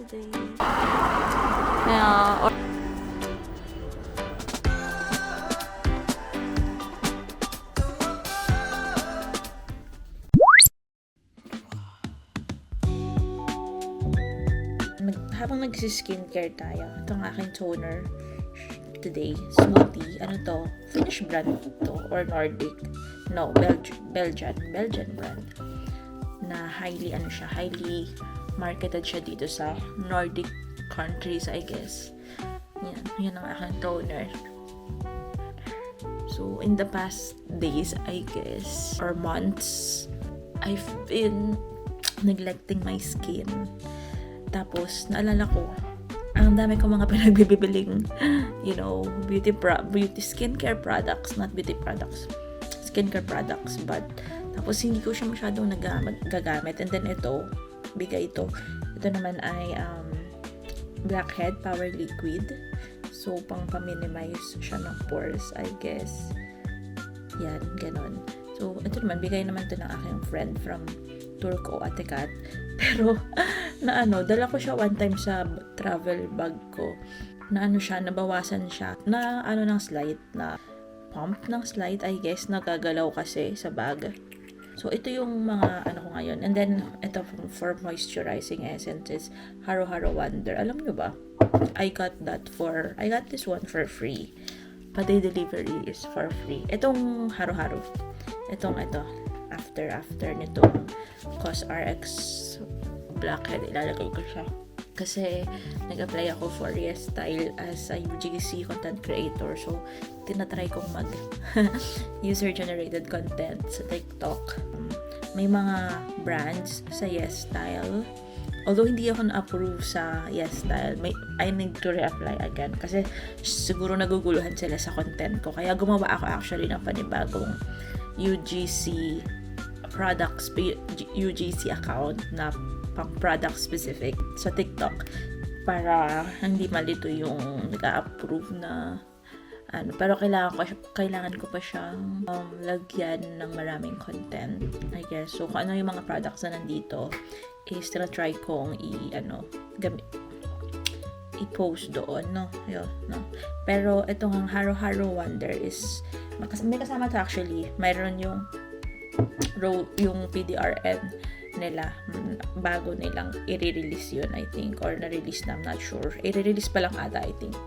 today. Kaya, habang nagsi-skincare tayo, ito ang aking toner today, Smoothie. Ano to? Finnish brand to or Nordic? No, Belgian brand. Na highly marketed siya dito sa Nordic countries, I guess. Yan ang aking toner. So, in the past days, I guess, or months, I've been neglecting my skin. Tapos, naalala ko, ang dami ko mga pinagbibiling, beauty skincare products, not beauty products, skincare products, but tapos hindi ko siya masyadong gagamit. And then bigay ito naman ay Blackhead Power Liquid. So, pang-minimize siya ng pores, I guess. Yan, ganon. So, ito naman, bigay naman to ng aking friend from Turco, Ate Kat. Pero, dala ko siya one time sa travel bag ko. Nabawasan siya. Ng slide, na pump ng slide, I guess, nagagalaw kasi sa bag. So, ito yung mga ko ngayon. And then, ito for moisturizing essences, Haro Haro Wonder. Alam nyo ba? I got this one for free. Pati delivery is for free. Itong Haro Haro. Ito. After nitong CosRX Blackhead, ilalagay ko siya. Kasi, nag-apply ako for YesStyle as a UGC content creator. So, tinatry kong mag user-generated content sa TikTok. May mga brands sa YesStyle. Although, hindi ako na-approve sa YesStyle, I need to reapply again. Kasi, siguro naguguluhan sila sa content ko. Kaya, gumawa ako actually ng panibagong UGC account na pang product specific sa TikTok para hindi malito yung nag-a-approve na pero kailangan ko pa siyang lagyan ng maraming content, I guess. So kung ano yung mga products na nandito is try kong i-post doon, Pero itong Haro Haro Wonder is may kasama to actually. Mayroon yung PDRN nila, bago nilang i-release yun, I think, or na-release na, I'm not sure. I-release pa lang ata, I think.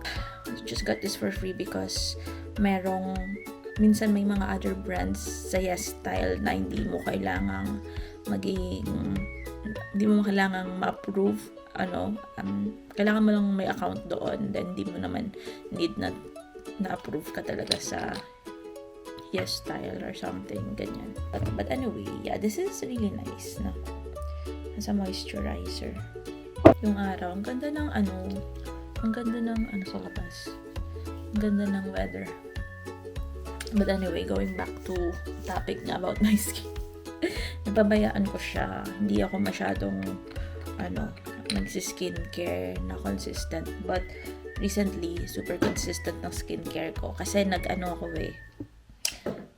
Just got this for free because minsan may mga other brands sa YesStyle na hindi mo kailangang ma-approve, kailangan mo lang may account doon, then hindi mo naman need na-approve ka talaga sa YesStyle or something, ganyan. But anyway, yeah, this is really nice, no? As a moisturizer. Yung araw, ang ganda ng sa labas. Ang ganda ng weather. But anyway, going back to topic nga about my skin. Napabayaan ko siya. Hindi ako masyadong, nagsi-skincare na consistent. But recently, super consistent ng skincare ko. Kasi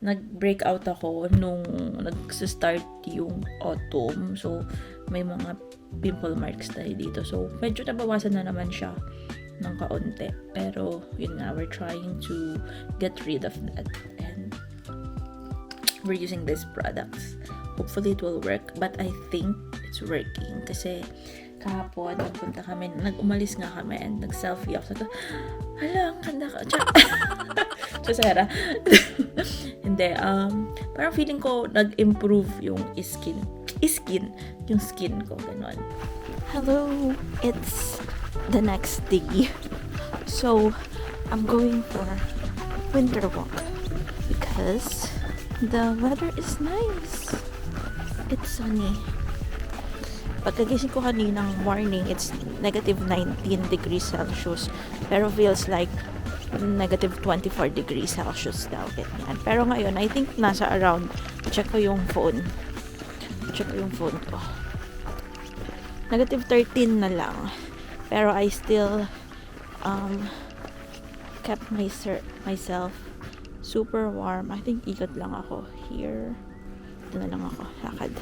nag-breakout ako nung nag-start yung autumn. So, may mga pimple marks tayo dito. So, medyo nabawasan na naman siya ng kaunti. Pero, yun nga, we're trying to get rid of that. And we're using these products. Hopefully, it will work. But I think it's working. Kasi, kahapon, nag-umalis nga kami and nag-selfie ako. Sabi ko, ang ganda ka. So, Sarah. Hindi, parang feeling ko nag-improve yung skin, yung skin ko, ganon. Hello, it's the next day. So, I'm going for winter walk because the weather is nice. It's sunny. Pagkagising ko kaninang morning, it's negative 19 degrees Celsius. Pero feels like negative 24 degrees Celsius daw. Ganyan. Pero ngayon, I think nasa around, check ko yung phone ko. Negative 13 na lang. Pero I still kept myself super warm. I think ikot lang ako here. Ito na lang ako, lakad.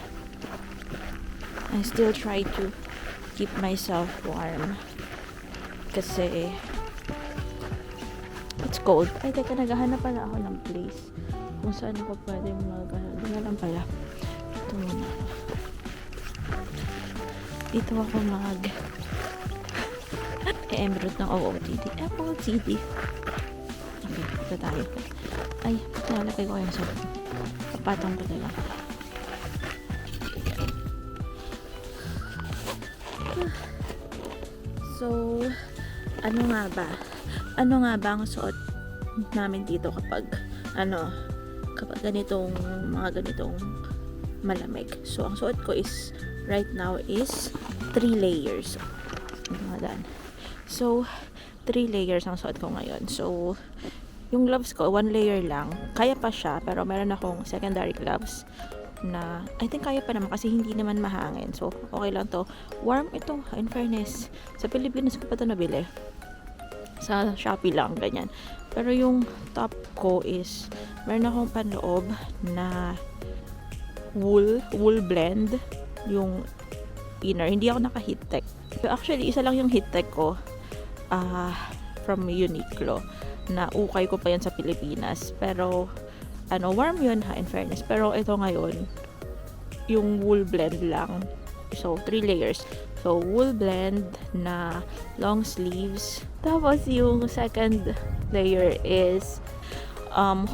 I still try to keep myself warm. Kasi it's cold. Ay, teka, naghahanap pala ako ng place kung saan ako pwede doon na lang pala. Ito muna. Dito ako emerald ng OOTD. OOTD. Okay, ito tayo. Ay, nalagay ko yung sa papatong ko na lang. So, ano nga ba ang suot namin dito kapag ganitong malamig? So, ang suot ko is right now is 3 layers. So, 3 layers ang suot ko ngayon. So, yung gloves ko, 1 layer lang. Kaya pa siya, pero meron akong secondary gloves na I think kaya pa naman kasi hindi naman mahangin. So, okay lang to. Warm ito, in fairness. Sa Pilipinas ko pa ito nabili. Sa Shopee lang, ganyan. Pero yung top ko is meron akong panloob na wool blend. Yung inner. Hindi ako naka-heat tech. So, actually, isa lang yung heat tech ko from Uniqlo. Na ukay ko pa yan sa Pilipinas. Pero warm yun in fairness. Pero ito ngayon, yung wool blend lang. So, 3 layers. So, wool blend na long sleeves. Tapos, yung second layer is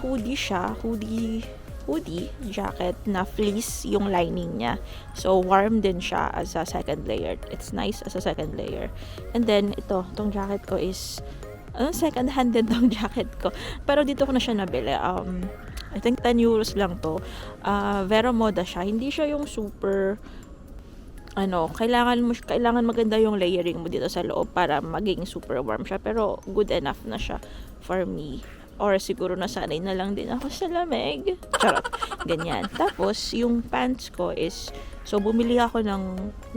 hoodie siya. Hoodie jacket na fleece yung lining niya. So, warm din siya as a second layer. It's nice as a second layer. And then, itong jacket ko is second hand din tong jacket ko. Pero dito ko na siya nabili. I think 10 euros lang to. Vero Moda siya. Hindi siya yung super kailangan maganda yung layering mo dito sa loob para maging super warm siya. Pero good enough na siya for me. Or siguro nasanay na lang din ako sa lamig. Charot. Ganyan. Tapos, yung pants ko is, so bumili ako ng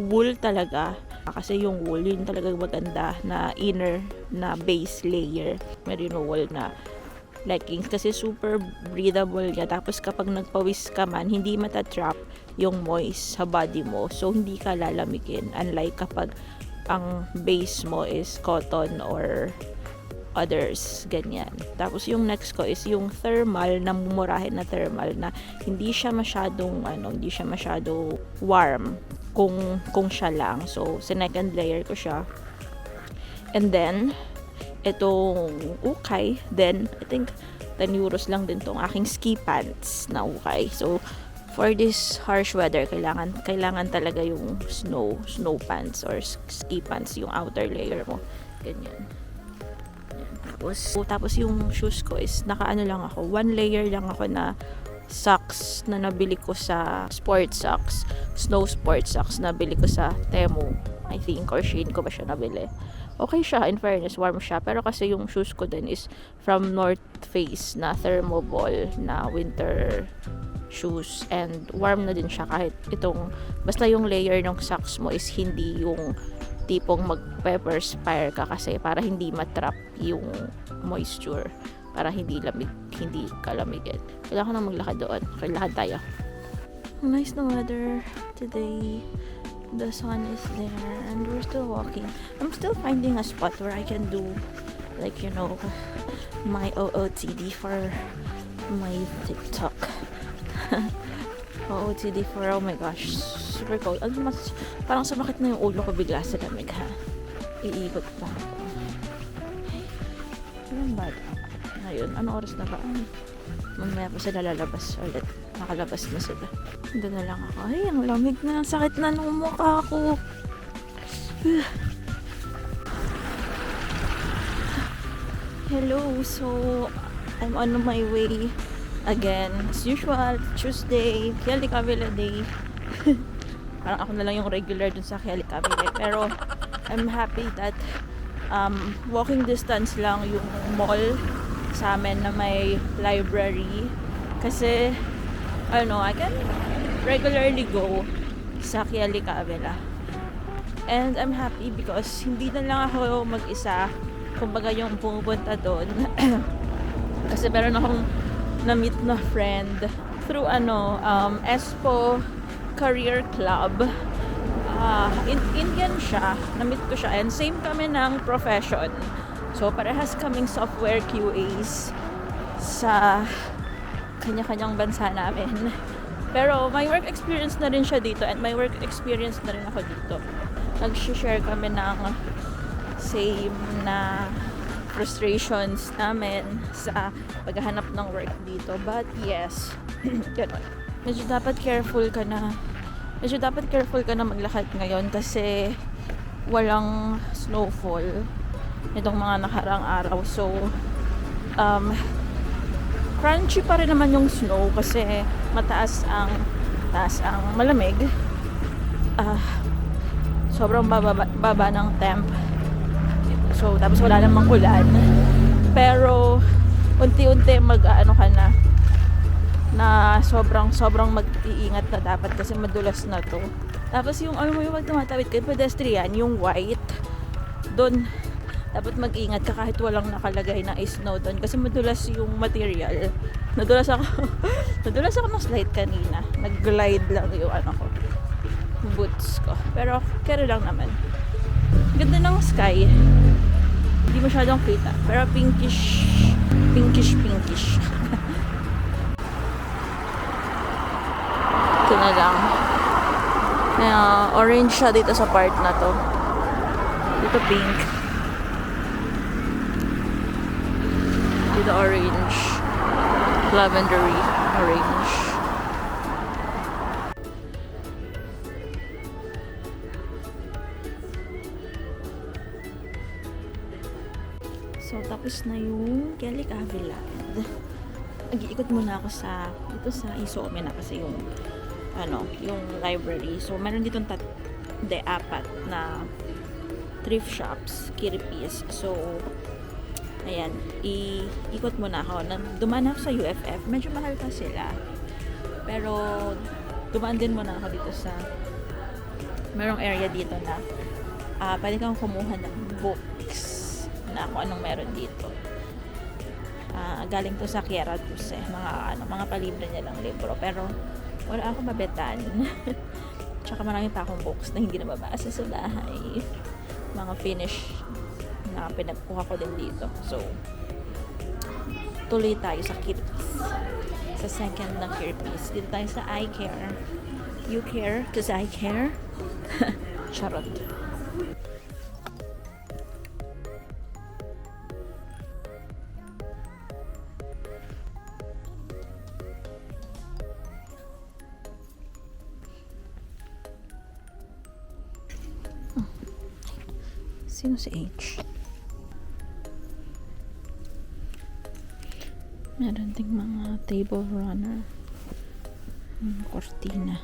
wool talaga. Kasi yung wool, yun talaga maganda na inner na base layer. Merino wool na leggings kasi super breathable niya. Tapos kapag nagpawis ka man, hindi matatrap yung moist sa body mo. So, hindi ka lalamigin. Unlike kapag ang base mo is cotton or others, ganyan. Tapos yung next ko is yung thermal, na mumurahin na thermal na hindi siya masyadong warm kung siya lang. So, second layer ko siya. And then, itong ukay, then, I think 10 euros lang din tong aking ski pants na ukay. So, for this harsh weather, kailangan talaga yung snow pants or ski pants, yung outer layer mo. Ganyan. Tapos yung shoes ko is nakaano lang ako, 1 layer lang ako na socks na nabili ko sa sports socks, snow sports socks na nabili ko sa Temu, I think, or Shein ko ba siya nabili. Okay siya, in fairness, warm siya, pero kasi yung shoes ko din is from North Face na thermoball na winter shoes, and warm na din siya kahit basta yung layer ng socks mo is hindi yung tipong mag-perspire ka kasi para hindi matrap yung moisture, para hindi kalamigin. Kailangan na maglakad doon. Okay, lakad tayo. Nice na weather today. The sun is there and we're still walking. I'm still finding a spot where I can do my OOTD for my TikTok. OOTD for, oh my gosh, super cold. Parang sumakit na yung ulo ko bigla sa lamig, ha. Iikot pa ako. Ilan ba? Ngayon, ano oras na ba? Mamaya pa sila lalabas ulit. Nakalabas na sila. Doon na lang ako. Ay, ang lamig na. Sakit na ng mukha ko. Hello, so I'm on my way again. As usual, Tuesday, Kiali Kabila Day. Parang ako na lang yung regular dun sa Kiali Kabila. Pero I'm happy that walking distance lang yung mall sa amin na may library. Kasi I can regularly go sa Kiali Kabila. And I'm happy because hindi na lang ako mag-isa. Kumbaga yung pumupunta doon. Kasi meron akong na-meet na friend through Espo Career Club. Indian siya. Na-meet ko siya. And same kami ng profession. So, parehas kaming software QAs sa kanya-kanyang bansa namin. Pero may work experience na rin siya dito and may work experience na rin ako dito. Nag-share kami ng same na frustrations namin sa paghahanap ng work dito. But yes, ganun. Medyo dapat careful ka na maglakad ngayon kasi walang snowfall itong mga nakarang araw. So, crunchy pa rin naman yung snow kasi taas ang malamig. Sobrang baba ng temp. So, tapos wala namang ulan. Pero, unti-unti mag-ano ka na sobrang mag-iingat na dapat kasi madulas na to. Tapos yung pag tumatawid kayo pedestrian, yung white, doon dapat mag-ingat ka kahit walang nakalagay na snow doon kasi madulas yung material. Nadulas ako ng slide kanina. Nag-glide lang yung boots ko. Pero carry lang naman. Ganda ng sky. Hindi masyadong kita. Pero pinkish. Ito na lang. Kaya orange siya dito sa part na to. Dito pink. Dito orange. Lavendery orange. So, tapos na yung Kelly Land. Nag-iikot muna ako dito sa Isome na kasi yung library. So, meron ditong apat na thrift shops, kiripis. So, ayan, iikot muna ako. Dumaan ako sa UFF. Medyo mahal pa sila. Pero, dumaan din muna ako dito sa merong area dito na pwede kang kumuha ng books na kung anong meron dito. Galing to sa Kiera Duse, mga palibre niya lang libro, pero wala akong mabetan. Tsaka marami pa akong books na hindi nababasa sa bahay, mga finish na pinagkuha ko din dito. So, tuloy tayo sa Kirpis, sa second na Kirpis. Dito tayo sa I Care. You care because I care. Charot. Sino si H? Meron ding mga table runner. Cortina.